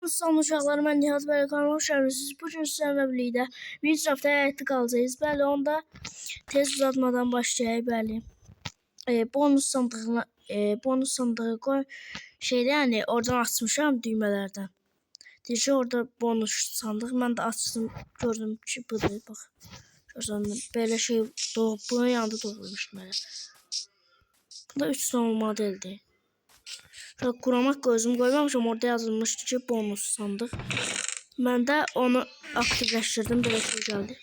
Salam uşaqlar, mən Nihat Bəli hoş gəldiniz. Bugün sizlərlə birlikdə Minecraft həyatı qalacağız. Bəli, onda tez uzatmadan başlayaq. Bəli. Bonus sandığı qoy şeydə, yəni oradan açmışam düymələrdən. Deyir ki, orada bonus sandıq. Mən də açdım, gördüm ki, budur. Bax. Görsən belə şey doğub, bunun yanında doğulmuşdu mənə. Bu da 3 son modeldir. Şöyle kuramak gözüm koymamışım, orada yazılmıştı ki bonus sandık. Ben de onu aktifləşdirdim, böyle şey geldi.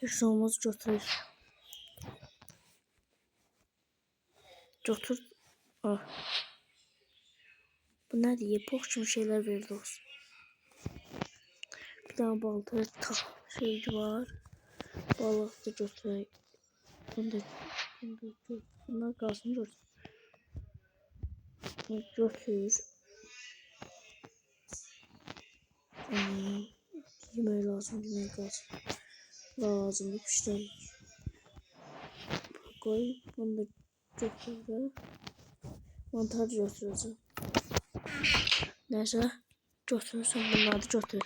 Hiç olmaz götürür. Götür. Ah. Bu ne diye? Pox kimi şeyler verdi olsun. Bir tane balta şey var. Balık da götürür. Bunlar kalsın götür. Götür. Yemeği lazım, yemeği lazım. Lazım bir şey. Koy, bunu da götür. Mantar götüreceğim. Neyse, götürürsen bunları da götür.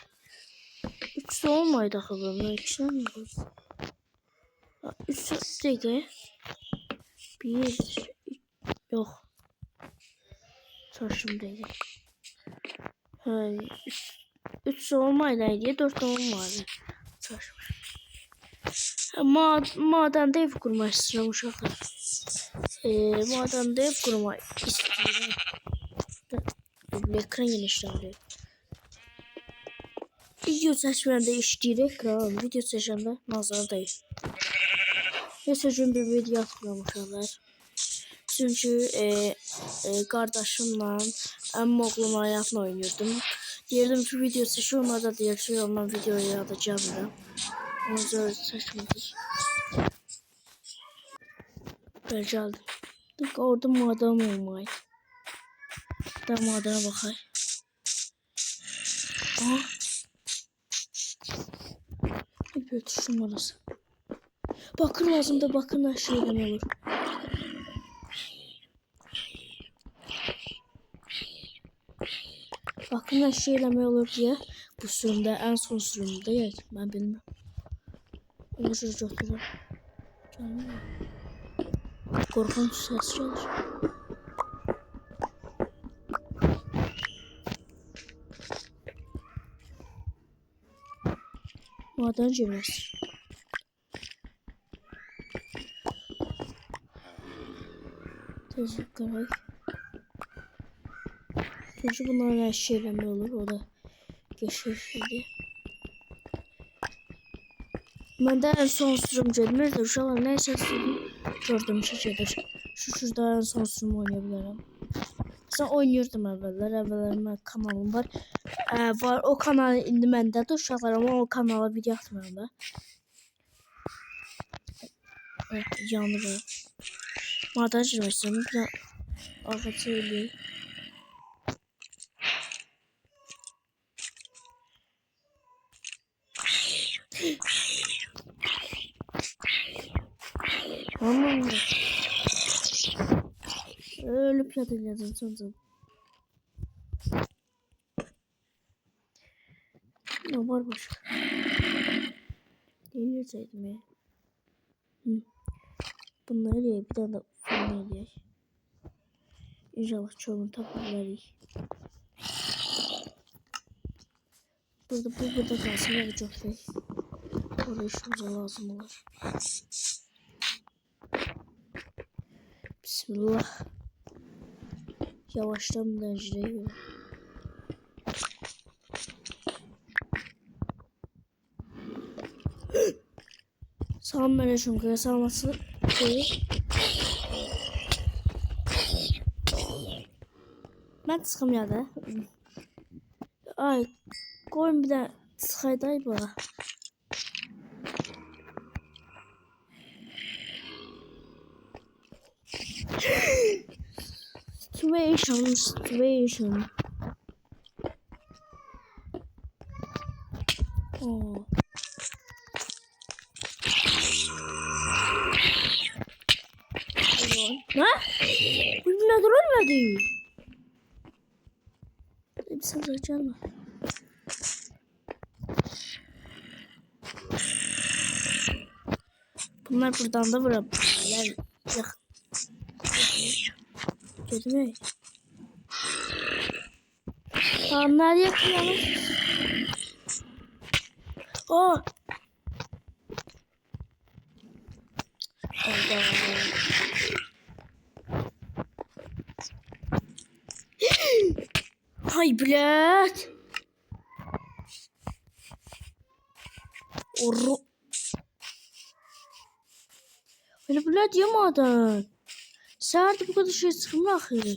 Üçü olmaydı axı bunun, ikisini mi qoysun? Üçü deyil. Bir, yox. Çarşım deyil. Üç olmaydı, 4 olmaydı. Çarşım. Madende ev kurmak istiyorum uşaqlar. Madende ev kurmak istiyorum. Ekran genişlendi. Video çəkməndə işləyir ekran. Video çəkəndə nazardayız. Neyse gün bir video atmıyorum uşaqlar. Çünkü kardeşimle əmim oğlum hayatını oynuyordum. Deyirdim ki video çəkir, onlar da deyir ki ondan videoyu ya da gəlmirəm. Onu zor çəkmədik. Belə gəldim. Orada madam olmaydı. Da madana baxay. Aha. Bir tuşum orası. Bakır lazım da bakın her şeyden olur. Bakın her şeyden olur diye bu sürümde en son sürümde ya ben bilmiyorum. Onu şöyle götürürüm. Korkunç ses gelir. Maden cümlesi. Teşekkür ederim. Çünkü bunların her şeyle olur, o da geçişliydi. Ben de en son sürüm gelmedi. Uşaqlar neyse sürüm gördüm ki gelir. Şurada en son sürüm oynayabilirim. Sen oynuyordum evveller ben kanalım var. Var o kanal indi məndədir uşaqlar, ama o kanala video atmıyorum da. Yanı var. Maden girmişsin. Bir de ağaçı eləyək. Aman. Ölüp yadılıyordum sanırım. Ne var başka? Deneyecektim ya. Bunları diye bir tane film diye. İnşallah çoğunu taparlarız. Burada kalsın ya çok şey. Orada işimize lazım olur. Bismillah. Yavaştan dereceye göre. Salam aleyküm, köye salması şey. Ben çıxım ya da. Ay, koyun bir de sıxayday bu. Situation. Oh. Ne? Bu nedir ölmedi? Bir sen gelme. Bunlar buradan da vurabilirler. Yakın. Gördün mü? Onlar yakın. Oh. Allah. Hay блядь. Oru. Öyle блядь yamadan. Səhərdə bu kadar şey çıxmır axı.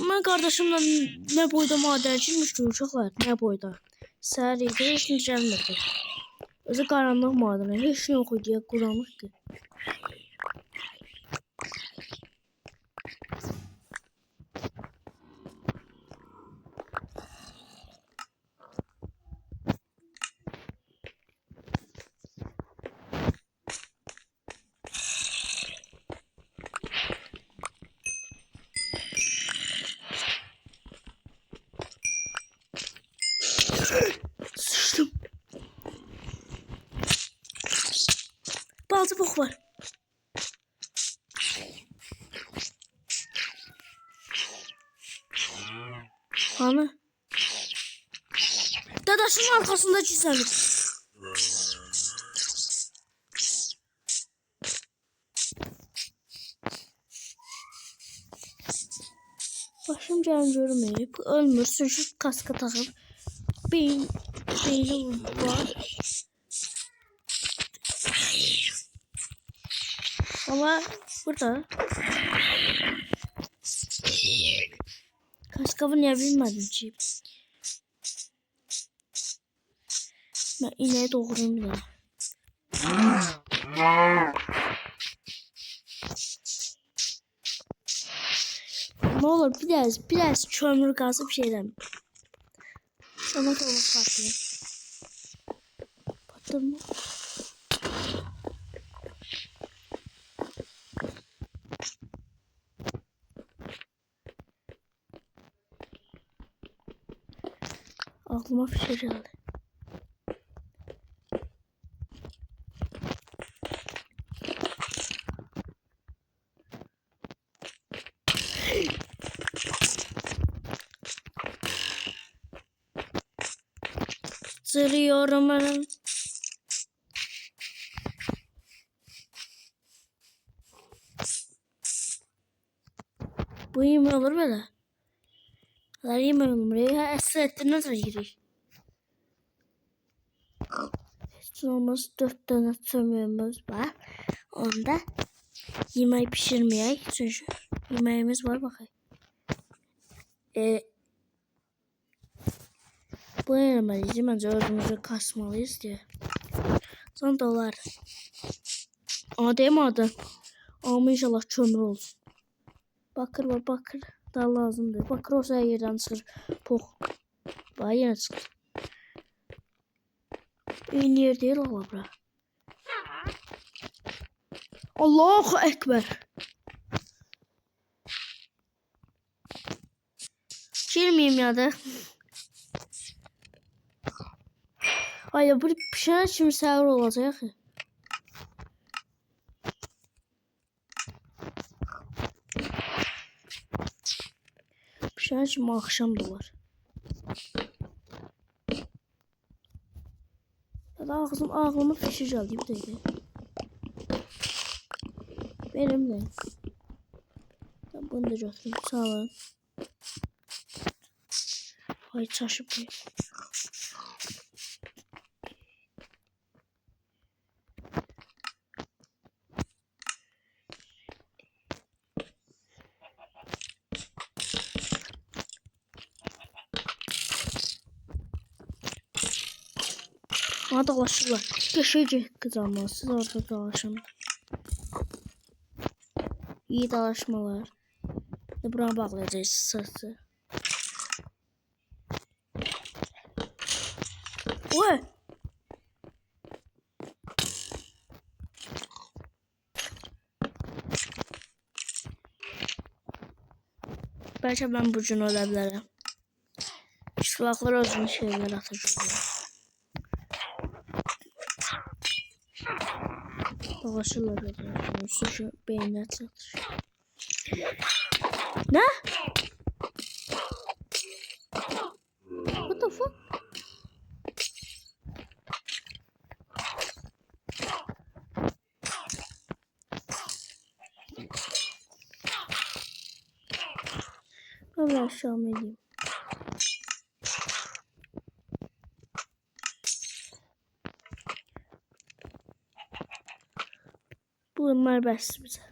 Mən qardaşımla nə boyda madencilik uşaqlar, nə boyda. Səhər idi, heç nə gəlmirdi. Özü qaranlıq maden, heç nə yox idi, quranlıq ki. Sıçdım. Balta bok var. Hani? Dadaşın arkasında çizelim. Başım canım görmeyip ölmür. Sürücü kaska takıp beyni var. Ama burada kaskavı niye bilmedim ki. Ben ineğe doğrayayım bir daha. Ne olur biraz kömür gazı bir şeyden. Sana da olur patlayayım. Patladı mı? Aklıma bir şey geldi. Sırıyorum ben. Bu iyi mi olur böyle? Kadar iyi mi olur buraya? Esrettin nasıl girir? Hiç olmaz 4 tane sömüğümüz var. Onda yemeği pişirmeyek. Çünkü yemeğimiz var bakayım. Bu elemeliyiz. Bence ördüğümüzü kasmalıyız diye. Sonra dolar. Ama değil mi adı? Ama inşallah kömür olsun. Bakır var bakır. Daha lazımdır. Bakır olsa yerden çıkır. Poh. Bana yine çıkır. İyi yer değil Allah bura. Allahu Ekber. Girmeyeyim ya da. Hayır bu pişen şimdi səhər olacaq. Pişen şimdi akşam da var. Ya da ağzıma pişir geldi bir dakika. Benim de. Ben bunu da götürüm. Sağ olun. Hay çaşıp bir. Bana dolaşırlar. Geçecek kız ama siz orada dolaşın. İyi dolaşmalar. Buraya bağlayacağız sırası. Oy! Belki ben burcunu olabilirim. Uşaqlar özünü şeyler atır. Dolaşırlar böyle. Suçu beynine çatır. Ne? What the fuck? Ben aşağı edeyim. Bunlar bəs bizə.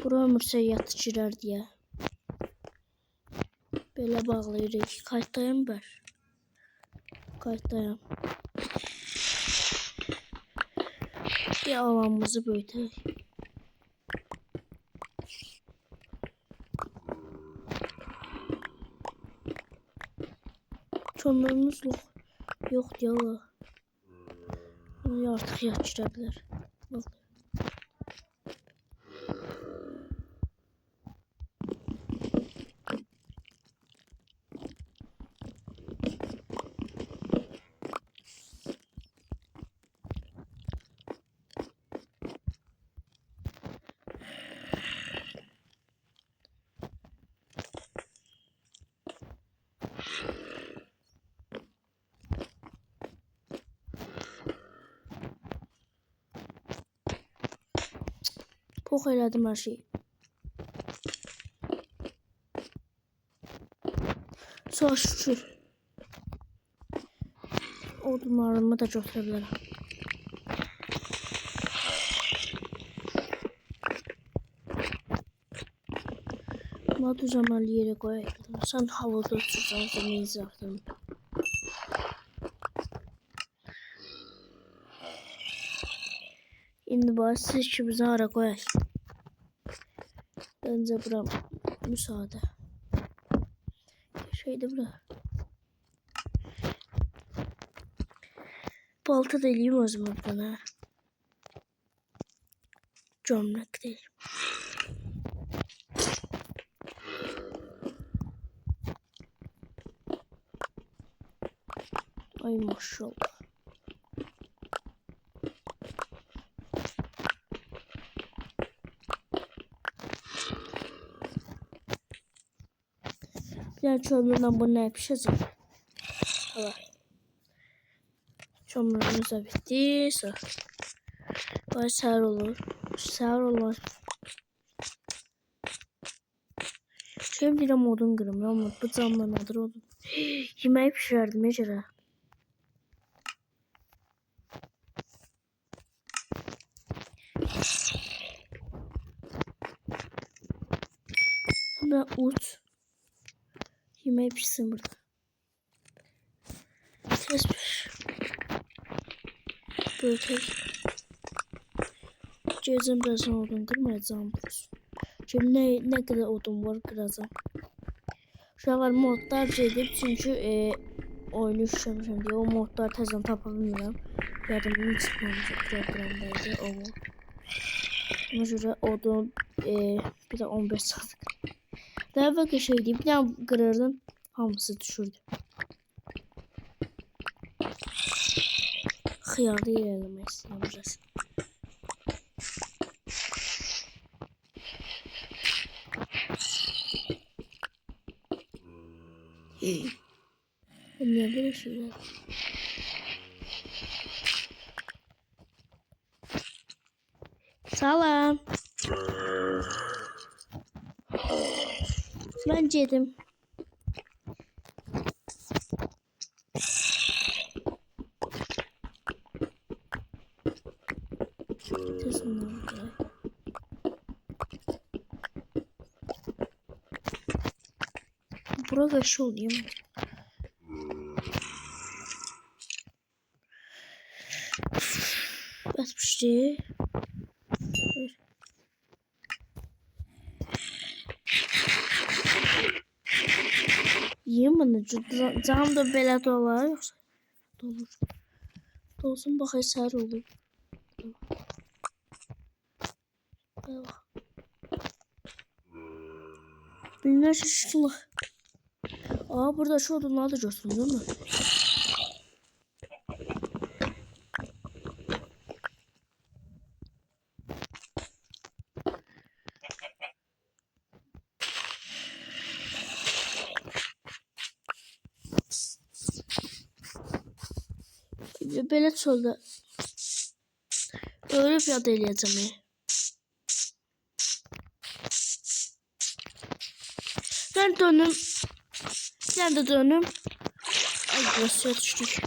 Bura müsəyyət girer diye. Belə bağlayırıq. Kayıtdayım ben. Kayıtdayım. Bir alanımızı böyütək. Çömürümüz yok diyorlar. Artıq yatışa bilər. Bak. Pox elədim hər şeyi. Sağ şükür. Odunlarımı da götürə bilərəm. Ama düzenli yere koyayım. Sen havada uçursan seni izlerdim. Şimdi bari siz ki bize ara koyayım. Bence bura müsaade. Şeyde bura. Balta deliyim o zaman bana. Gömlek değil. Ay maşallah. Bir tane çömürden bunu yapışacağım. Evet. Çömürümüz de bitti. Böyle sağır olur. Sağır olur. Şey bilirəm odun qırım. Ama bu camla nadir odun. Yemeği pişirərdim necə? Ben uç. Yemeği pişsin burada. Tez piş. Böyle tez. Gezem birazdan odun kırmayacağım. Şimdi ne kadar odun var kıracağım. Uşaqlar modlar gedib çünki oyunu işləmişəm deyə o modlar təzən tapa bilmirəm. Yadımdan çıxmamış proqramdaydı o. Ona görə odun bir də 15 çıxdı. Daha əvvəlki şeydi, bir dənə qırırdım, hamısı düşürdü. Xiyarda ilerləmək istəyirəm biraz. Niye böyle şeyler? Salam. Ben yedim. Burada şu olayım. Basmıştı. Yiyeyim bunu. Canım da belə dolar yoxsa? Dolur. Dolsun bax əsər olur. Binlerce şişlik. Aa burada şu odunları da görsün değil mi? Belə çöldə ölüb yad eləyəcəm. Ben dönüm. Sen de dönüm. Ay burası düştük.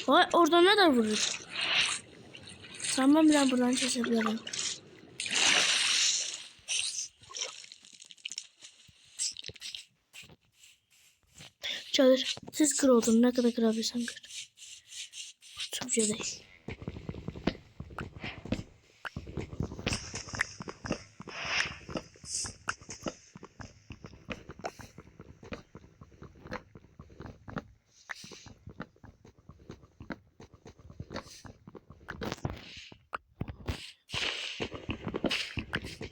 Vay orada ne de vurur. Tamam ben buradan kesebilirim. Çalır. Siz kır odunu ne kadar kırabilirsen kır. Çok şey değil.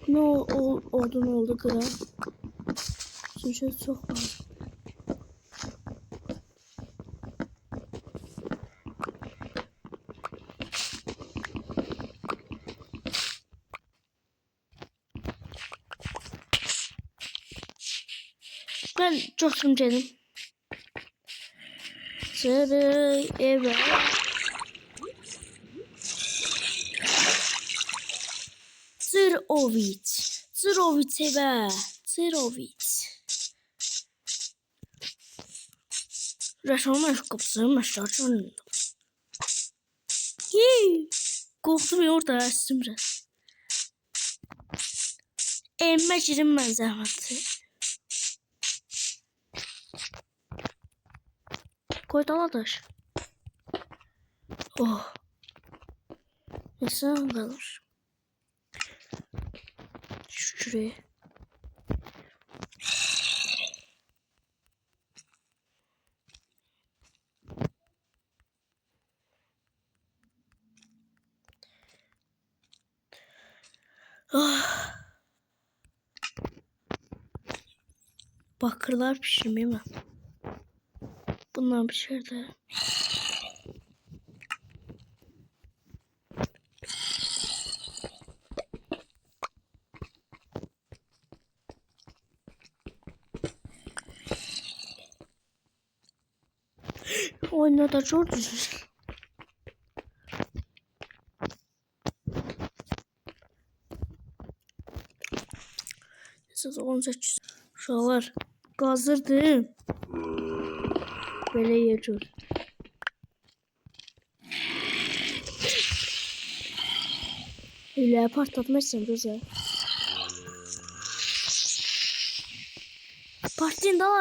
Ne oldu kıra. Çünkü çok var. Ben çok sümcedim. Sarı eve. Zırovic eve. Zırovic. Restoranın şu kapısını aşağı çöndüm. Yee. Korktum ya orada açtım biraz. Emme girin ben zahmeti. Koy daladır. Oh. Neyse kalır. Şuraya. Oh. Bakırlar pişirmeyeyim ben. Bunlar pişirdi. Oyna da çok güzel. Siz 18 uşaqlar qazırdım. Belə yeyəcək. Elə partlatmışsın gözə. Partlayın da.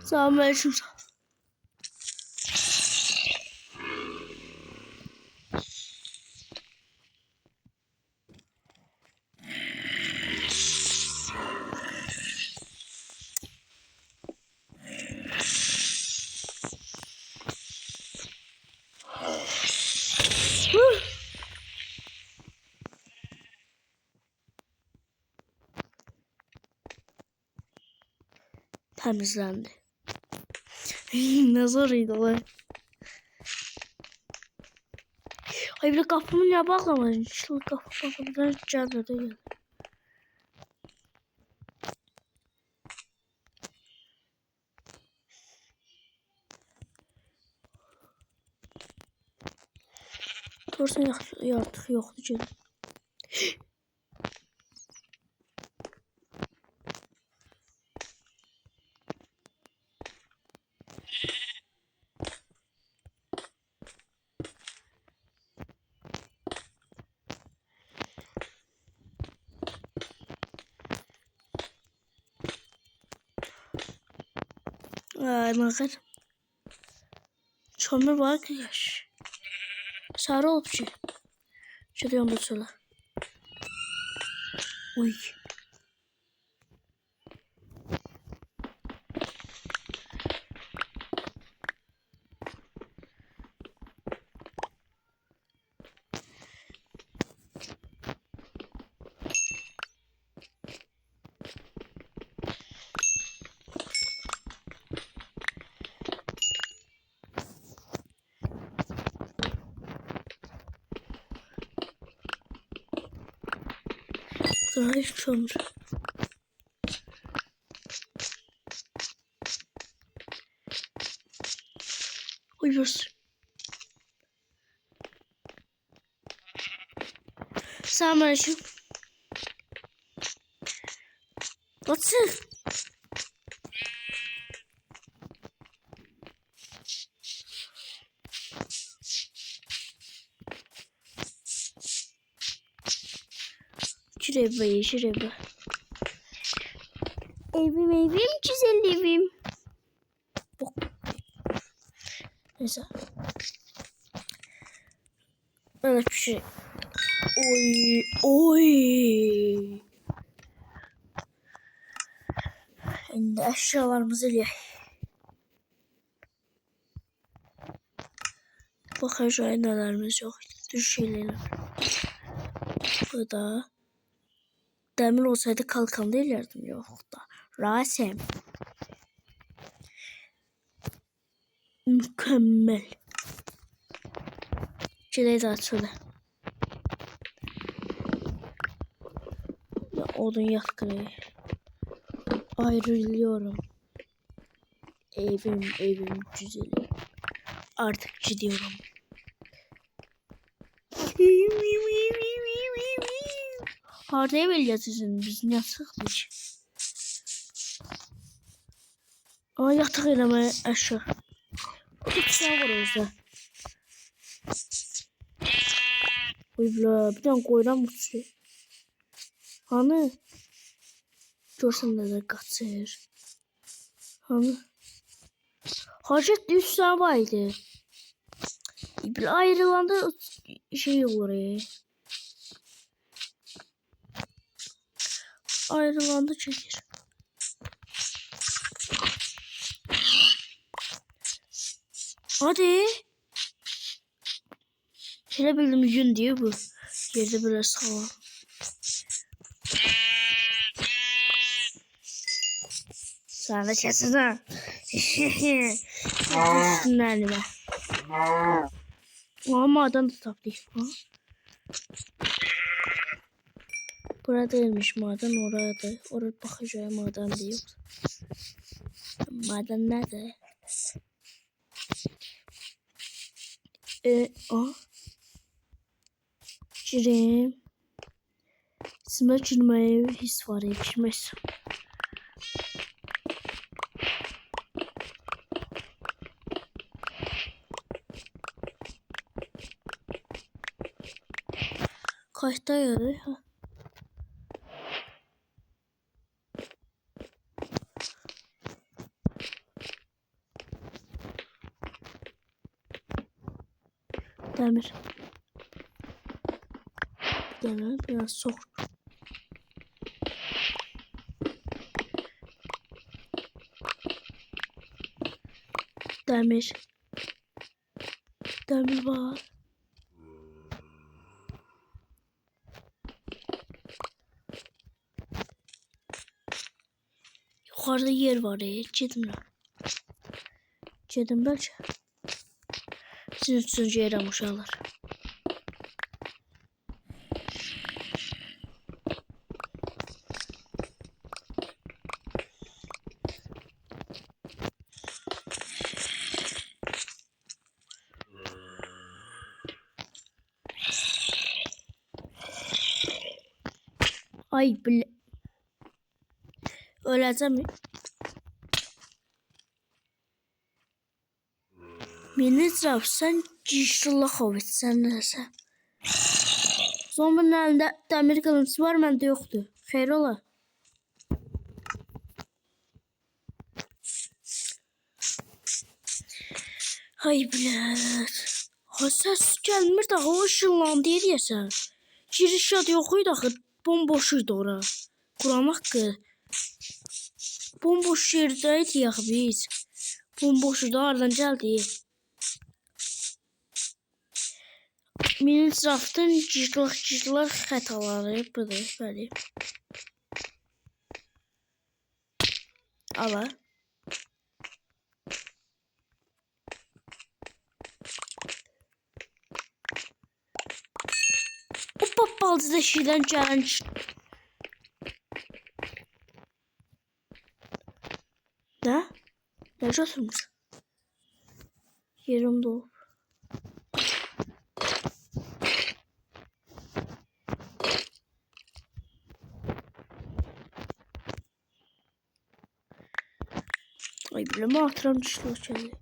Selamünaleyküm. Temizlendi. Ne zoruydu lan. Ay bir de kapımı niye bağlamadın? Şu kapıdan gelmedi ya. Doğrusu artık yoktu canım. Ay mağar. Çömür var ki yaş. Sarı olup şey. Şuraya bu çöle. Uy. Daha hiç çömür. Uyuyorsun. Selamünaleyküm. Nasıl? Şuraya. Evim, güzel evim. Bok. Neyse. Evet bir şey. Oy. Şimdi eşyalarımızı eləyək. Bakacağız nelerimiz yok. Düz şeyler. Bu da. Demir olsaydı kalkanlı eləyərdim. Yok da. Rasem. Mükemmel. Çileyi de açıldı. Ya odun yakırı. Ayrılıyorum. Evim güzeli. Artık gidiyorum. Haraya belirteceksin biz ne sıklık. Ama yatak eləməyə əşya. Hiç ne var orada? Uy bla, bir tane koyuram bu şey. Hani? Görsən nələr qaçır. Hani? Hacet 3 tane var idi. Bir ayrılanda şey olur ya. Ayrılanda çekir. Hadi. Şöyle bildim yün diyor bu. Yerde böyle sağlam. Sen de çesene. Üstünden be. Ama maden de taplayayım. Burada değilmiş maden orada. Orada bakacağım maden değil. Maden nerede? Gireyim. İsime girmeye his var ya. Girmez. Kaçta yarı? Demir. Demir biraz sok. Demir. Demir var. Yukarıda yer var ya. Gedim lan. Gedim belki. Sizin üçüncü yerəm uşaqlar. Ay bile. Öleceğim. Beni sen cişrullah hovet sen neyse. Zombinin elinde demir kılıncı var, məndə yoxdur. Xeyr ola. Hay bilet. Ha ses gelmir daha o ışınlandı deyəsən. Giriş yad yox idi axı. Bomboş idi ora. Quramaq ki. Bomboş yerdəydik axı biz. Bomboş idi aradan gəldi. Minecraft'ın gizli xətaları budur, bəli. Ala. O balcıda şeydən gələn Nə? Necə oturmuşsun? Yerim dolub. Ay bilmem atıram düştü o çeli.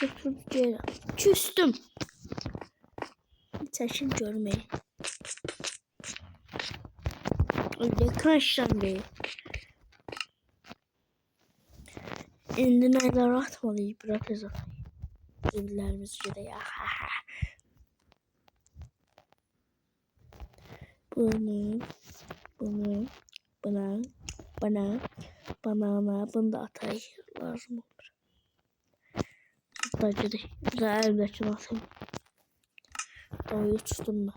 Götürüp gel. Küstüm. Çeşin görmeyi. Öyle ekran değil. İndi nələr atmalıyıq bura tez atayım. Evlərimiz gedə ya. Bunu, banana, bunu da atayım. Lazım olur. Hatta gedə. Güzel elimdəkini atayım. Daha uçtum da.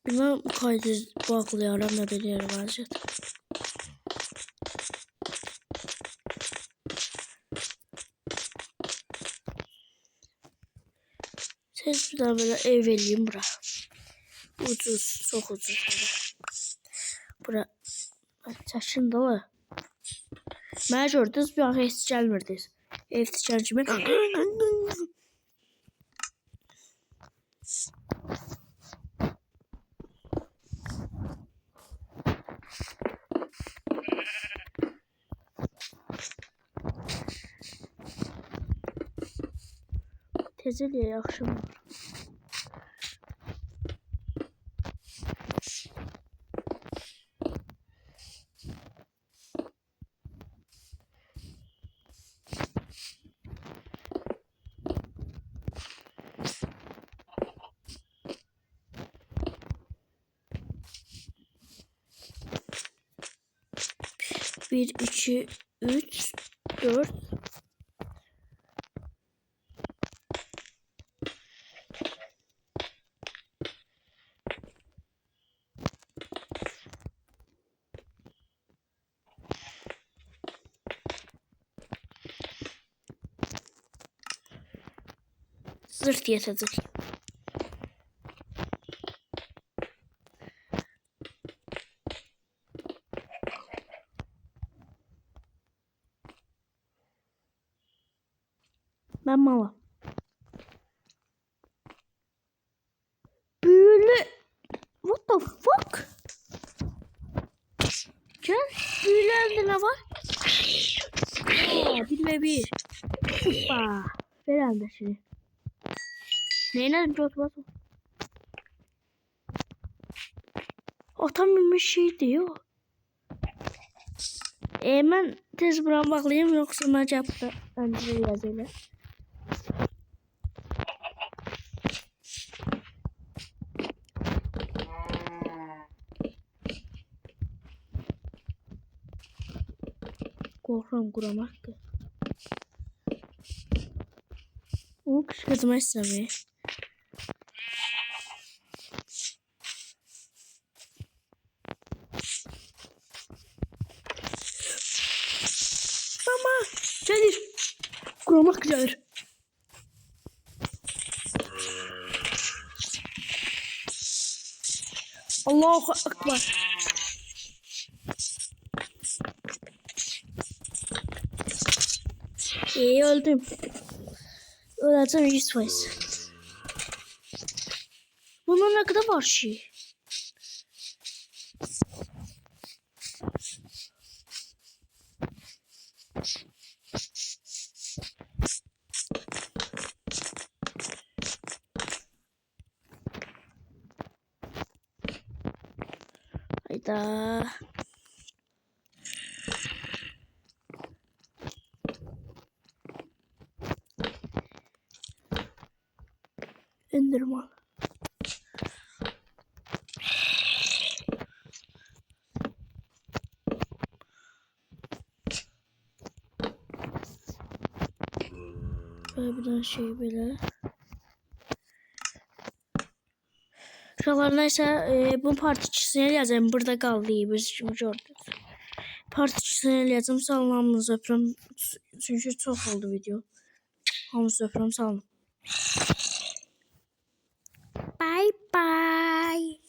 Bilmem kaydı bağlayarım ne biliyorum azıcık. Siz bir daha böyle ev vereyim bura. Ucuz, çok ucuz. Bura çaşın dolu. Mənə gördünüz bir an heç gəlmirdiniz. Ev tikən kimi. Tezəliyə yaxşım var. Bir, iki, üç, dört. Zırt yatacak. Ben mala. Büyülü. What the fuck? Gel. Büyülerde ne var? Aa, 1 ve 1. Hoppa. Ver de şimdi. Neyle çok basın? Atam bir şey diyor. Ben tez buran baklayayım yoksa macapta bence yazıyla. Korkam kuramak ki. O kışkırtma istemiyor. Mama gelir. Kuramak gelir. Allahu Ekber. Öldüm. Öleceğim 100%. Bunun ne kadar var şey? da Enderman. Böyle bir tane şey böyle. Uşaqlar nəysə bu partikisini eləyəcəm. Burada qaldı biz kimi gördük. Partikisini eləyəcəm. Salamlarınızı öpürəm. Çünki çox oldu video. Hamınızı öpürəm. Sağ olun. Bye bye.